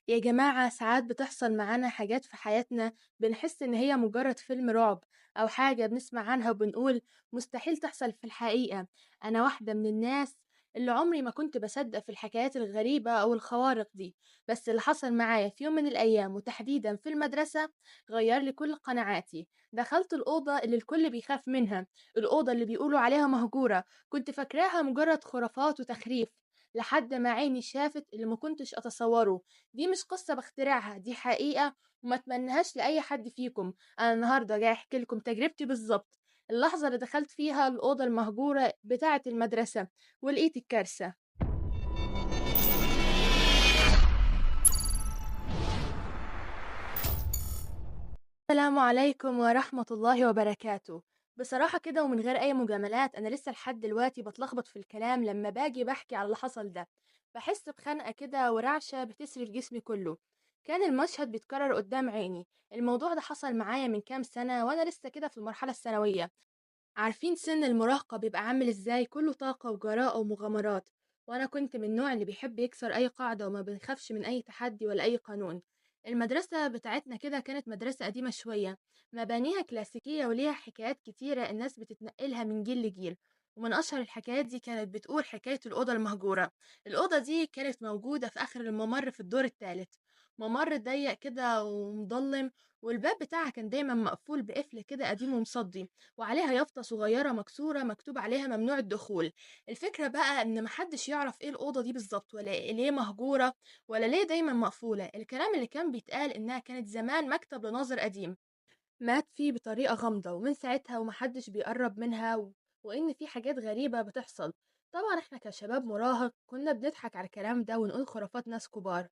يا جماعة ساعات بتحصل معانا حاجات في حياتنا بنحس إن هي مجرد فيلم رعب أو حاجة بنسمع عنها وبنقول مستحيل تحصل في الحقيقة. أنا واحدة من الناس اللي عمري ما كنت بصدق في الحكايات الغريبة أو الخوارق دي، بس اللي حصل معايا في يوم من الأيام وتحديدا في المدرسة غير لي كل قناعاتي. دخلت الأوضة اللي الكل بيخاف منها، الأوضة اللي بيقولوا عليها مهجورة، كنت فاكراها مجرد خرافات وتخريف لحد ما عيني شافت اللي ما كنتش أتصوره. دي مش قصة باخترعها، دي حقيقة وما اتمنهاش لأي حد فيكم. أنا النهاردة جاي أحكي لكم تجربتي بالظبط، اللحظة اللي دخلت فيها الأوضة المهجورة بتاعة المدرسة ولقيت الكارثة. السلام عليكم ورحمة الله وبركاته. بصراحة كده ومن غير أي مجاملات أنا لسه لحد دلوقتي بتلخبط في الكلام لما باجي بحكي على اللي حصل ده، بحس بخنقة كده ورعشة بتسري في جسمي كله. كان المشهد بيتكرر قدام عيني. الموضوع ده حصل معايا من كام سنة وأنا لسه كده في المرحلة الثانوية. عارفين سن المراهقة بيبقى عامل ازاي، كله طاقة وجراءة ومغامرات، وانا كنت من النوع اللي بيحب يكسر اي قاعدة وما بنخافش من اي تحدي ولا اي قانون. المدرسة بتاعتنا كده كانت مدرسة قديمة شوية، مبانيها كلاسيكية وليها حكايات كتيرة الناس بتتنقلها من جيل لجيل. ومن أشهر الحكايات دي كانت بتقول حكاية الأوضة المهجورة. الأوضة دي كانت موجودة في آخر الممر في الدور الثالث، ممر ضيق كده ومظلم، والباب بتاعها كان دايما مقفول بقفل كده قديم ومصدي، وعليها يافطة صغيرة مكسورة مكتوب عليها ممنوع الدخول. الفكرة بقى ان محدش يعرف ايه الأوضة دي بالظبط، ولا ليه مهجورة، ولا ليه دايما مقفولة. الكلام اللي كان بيتقال انها كانت زمان مكتب لناظر قديم مات فيه بطريقة غامضة، ومن ساعتها ومحدش بيقرب منها وإن في حاجات غريبة بتحصل. طبعا احنا كشباب مراهق كنا بنضحك على الكلام ده ونقول خرافات ناس كبار.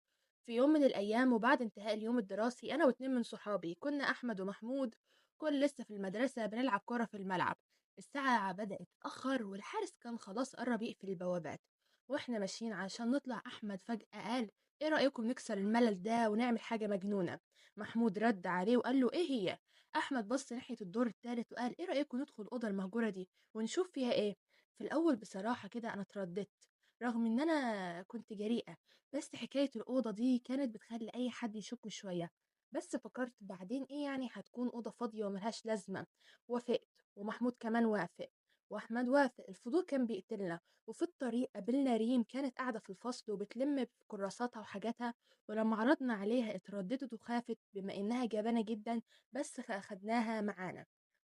في يوم من الأيام وبعد انتهاء اليوم الدراسي أنا واتنين من صحابي، كنا أحمد ومحمود، كل لسه في المدرسة بنلعب كرة في الملعب. الساعة بدأت تتأخر والحارس كان خلاص قرب يقفل البوابات، واحنا ماشيين عشان نطلع أحمد فجأة قال: ايه رأيكم نكسر الملل ده ونعمل حاجة مجنونة؟ محمود رد عليه وقال له: ايه هي؟ احمد بص ناحيه الدور التالت وقال: ايه رايكم ندخل الاوضه المهجوره دي ونشوف فيها ايه؟ في الاول بصراحه كده انا اترددت، رغم ان انا كنت جريئه، بس حكايه الاوضه دي كانت بتخلي اي حد يشك شويه. بس فكرت بعدين ايه يعني، هتكون اوضه فاضيه وملهاش لازمه. وافقت، ومحمود كمان وافق، واحمد وافق. الفضول كان بيقتلنا، وفي الطريق قابلنا ريم كانت قاعده في الفصل وبتلم كراساتها وحاجاتها، ولما عرضنا عليها اترددت وخافت بما انها جبانه جدا، بس أخدناها معانا.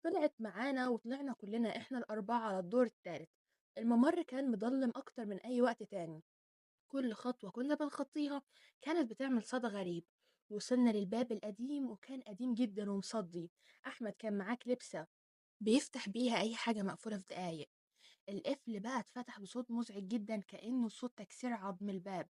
طلعت معانا وطلعنا كلنا احنا الأربعة على الدور التالت. الممر كان مضلم أكتر من أي وقت تاني، كل خطوة كنا بنخطيها كانت بتعمل صدى غريب. وصلنا للباب القديم وكان قديم جدا ومصدي. أحمد كان معاه كلبسة بيفتح بيها أي حاجة مقفولة في دقايق. القفل بقى اتفتح بصوت مزعج جدا كأنه صوت تكسير عظم الباب.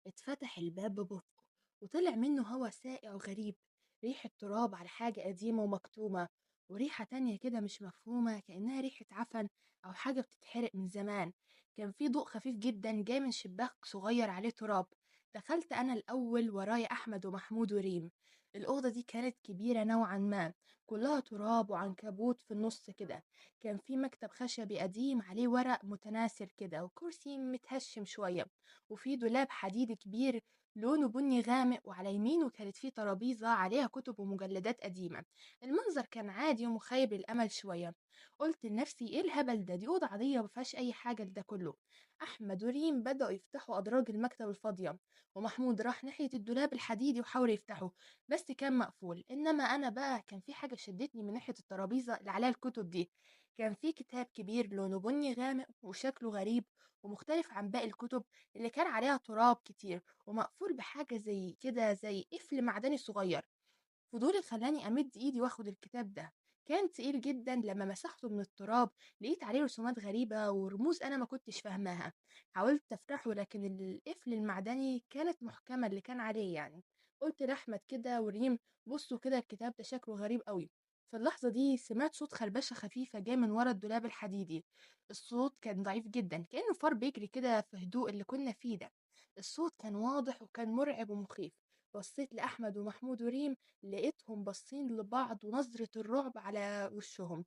اتفتح الباب ببطء وطلع منه هوا ساقع وغريب، ريحة تراب على حاجة قديمة ومكتومة، وريحة تانية كده مش مفهومة كأنها ريحة عفن أو حاجة بتتحرق من زمان. كان في ضوء خفيف جدا جاي من شباك صغير عليه تراب. دخلت أنا الأول ورايا أحمد ومحمود وريم. الأوضة دي كانت كبيرة نوعا ما، كلها تراب وعنكبوت في النص كده. كان في مكتب خشبي قديم عليه ورق متناثر كده وكرسي متهشم شوية، وفي دولاب حديدي كبير لونه بني غامق، وعلى يمينه كانت في ترابيزة عليها كتب ومجلدات قديمة. المنظر كان عادي ومخيب للأمل شوية. قلت لنفسي: ايه الهبل ده، دي أوضة عادية مفيهاش أي حاجة لده كله. أحمد وريم بدأوا يفتحوا أدراج المكتب الفاضية، ومحمود راح ناحية الدولاب الحديدي وحاول يفتحه بس كان مقفول. إنما أنا بقى كان في حاجة شدتني من ناحية الترابيزة اللي عليها الكتب دي. كان في كتاب كبير لونه بني غامق وشكله غريب ومختلف عن باقي الكتب اللي كان عليها تراب كتير، ومقفول بحاجة زي كده زي قفل معدني صغير. فضولي خلاني أمد إيدي وآخد الكتاب ده. كان تقيل جدا، لما مسحته من التراب لقيت عليه رسومات غريبة ورموز أنا ما كنتش فاهماها. حاولت أفتحه لكن القفل المعدني كانت محكمة اللي كان عليه يعني. قلت لأحمد كده وريم: بصوا كده الكتاب ده شكله غريب قوي. في اللحظة دي سمعت صوت خربشة خفيفة جاي من ورا الدولاب الحديدي. الصوت كان ضعيف جدا كأنه فار بيجري كده في هدوء اللي كنا فيه ده. الصوت كان واضح وكان مرعب ومخيف. بصيت لأحمد ومحمود وريم، لقيتهم باصين لبعض ونظرة الرعب على وشهم.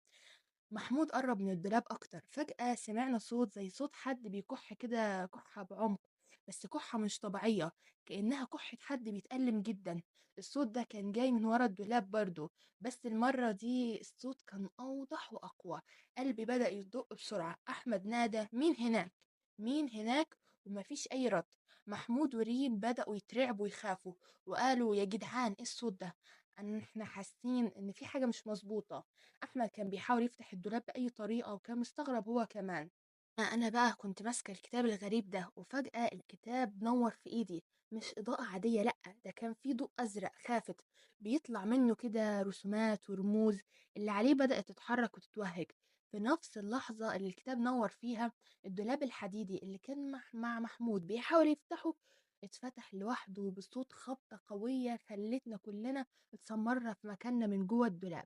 محمود قرب من الدولاب أكتر، فجأة سمعنا صوت زي صوت حد بيكح كده كحة بعمق. بس كحة مش طبيعية، كأنها كحة حد بيتألم جدا. الصوت ده كان جاي من ورا الدولاب برضه، بس المرة دي الصوت كان أوضح وأقوى. قلبي بدأ يدق بسرعة. أحمد نادى: مين هناك؟ مين هناك؟ ومفيش أي رد. محمود وريم بدأوا يترعبوا ويخافوا، وقالوا: يا جدعان، ايه الصوت ده؟ احنا حاسين ان في حاجة مش مظبوطة. احمد كان بيحاول يفتح الدولاب بأي طريقة، وكان مستغرب هو كمان. أنا بقى كنت ماسكة الكتاب الغريب ده، وفجأة الكتاب نور في إيدي. مش إضاءة عادية، لأ، ده كان فيه ضوء أزرق خافت بيطلع منه كده رسومات ورموز. اللي عليه بدأت تتحرك وتتوهج. في نفس اللحظة اللي الكتاب نور فيها، الدولاب الحديدي اللي كان مع محمود بيحاول يفتحه اتفتح لوحده بصوت خبطة قوية خلتنا كلنا اتسمرنا في مكاننا من جوه الدولاب.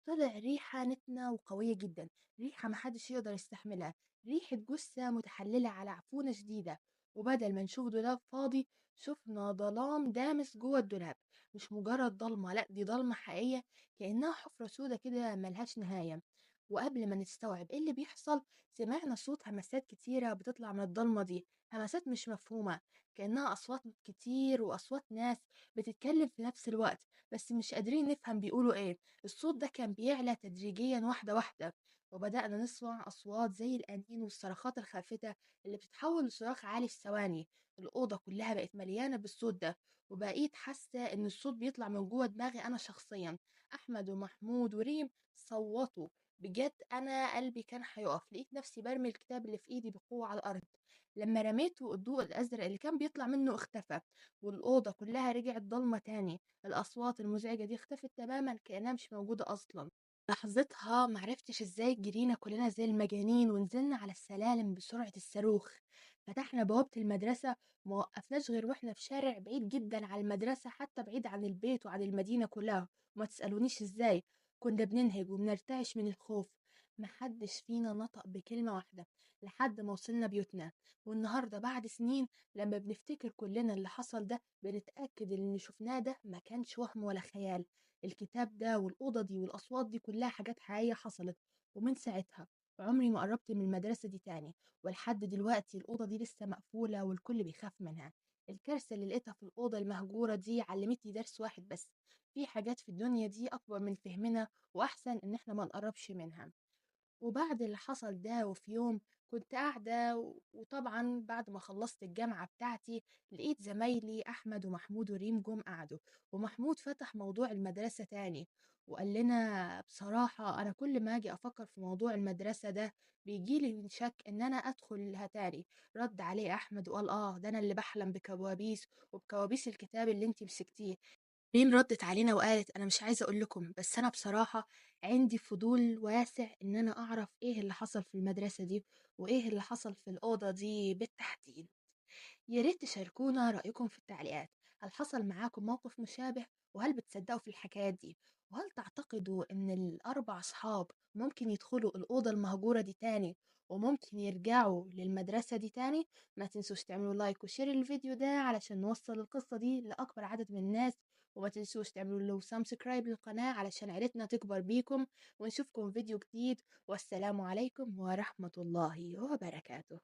طلع ريحة نتنة وقوية جدا، ريحة محدش يقدر يستحملها، ريحة جثة متحللة على عفونة شديدة. وبدل ما نشوف دولاب فاضي، شفنا ظلام دامس جوه الدولاب. مش مجرد ضلمة، لأ، دي ضلمة حقيقية، كأنها حفرة سودة كده ملهاش نهاية. وقبل ما نستوعب ايه اللي بيحصل، سمعنا صوت همسات كتيرة بتطلع من الضلمة دي، همسات مش مفهومة، كأنها أصوات كتير وأصوات ناس بتتكلم في نفس الوقت، بس مش قادرين نفهم بيقولوا ايه. الصوت ده كان بيعلى تدريجيا واحدة واحدة، وبدأنا نسمع أصوات زي الأنين والصرخات الخافتة اللي بتتحول لصراخ عالي في ثواني. الأوضة كلها بقت مليانة بالصوت ده، وبقيت حاسة إن الصوت بيطلع من جوه دماغي أنا شخصيا. أحمد ومحمود وريم صوتوا. بجد أنا قلبي كان هيقف. لقيت نفسي برمي الكتاب اللي في إيدي بقوة على الأرض. لما رميته، الضوء الأزرق اللي كان بيطلع منه اختفى، والأوضة كلها رجعت ضلمة تاني. الأصوات المزعجة دي اختفت تماما، كأنها مش موجودة أصلا. لحظتها معرفتش ازاي جرينا كلنا زي المجانين ونزلنا على السلالم بسرعة الصاروخ. فتحنا بوابة المدرسة، موقفناش غير واحنا في شارع بعيد جدا عن المدرسة، حتى بعيد عن البيت وعن المدينة كلها. وما تسألونيش ازاي، كنا بننهج وبنرتعش من الخوف. محدش فينا نطق بكلمة واحدة لحد ما وصلنا بيوتنا. والنهاردة بعد سنين، لما بنفتكر كلنا اللي حصل ده، بنتأكد ان اللي شفناه ده ما كانش وهم ولا خيال. الكتاب ده والأوضة دي والأصوات دي كلها حاجات حقيقية حصلت. ومن ساعتها عمري ما قربت من المدرسة دي تاني. ولحد دلوقتي الأوضة دي لسه مقفولة والكل بيخاف منها. الكارثة اللي لقيتها في الأوضة المهجورة دي علمتني درس واحد بس: في حاجات في الدنيا دي أكبر من فهمنا، وأحسن إن احنا ما نقربش منها. وبعد اللي حصل ده، وفي يوم كنت قاعدة وطبعا بعد ما خلصت الجامعة بتاعتي، لقيت زمايلي أحمد ومحمود وريم جم قعدوا. ومحمود فتح موضوع المدرسة تاني، وقال لنا: بصراحة أنا كل ما أجي أفكر في موضوع المدرسة ده بيجيلي شك إن أنا أدخلها تاني. رد عليه أحمد وقال: ده أنا اللي بحلم بكوابيس، وبكوابيس الكتاب اللي انتي مسكتيه. ريم ردت علينا وقالت: انا مش عايزه اقول لكم، بس انا بصراحه عندي فضول واسع ان انا اعرف ايه اللي حصل في المدرسه دي، وايه اللي حصل في الاوضه دي بالتحديد. يا ريت تشاركونا رأيكم في التعليقات. هل حصل معاكم موقف مشابه؟ وهل بتصدقوا في الحكايات دي؟ وهل تعتقدوا إن الأربع أصحاب ممكن يدخلوا الأوضة المهجورة دي تاني، وممكن يرجعوا للمدرسة دي تاني؟ ما تنسوش تعملوا لايك وشير الفيديو ده علشان نوصل القصة دي لأكبر عدد من الناس. وما تنسوش تعملوا له سبسكرايب للقناة علشان عيلتنا تكبر بيكم. ونشوفكم فيديو جديد، والسلام عليكم ورحمة الله وبركاته.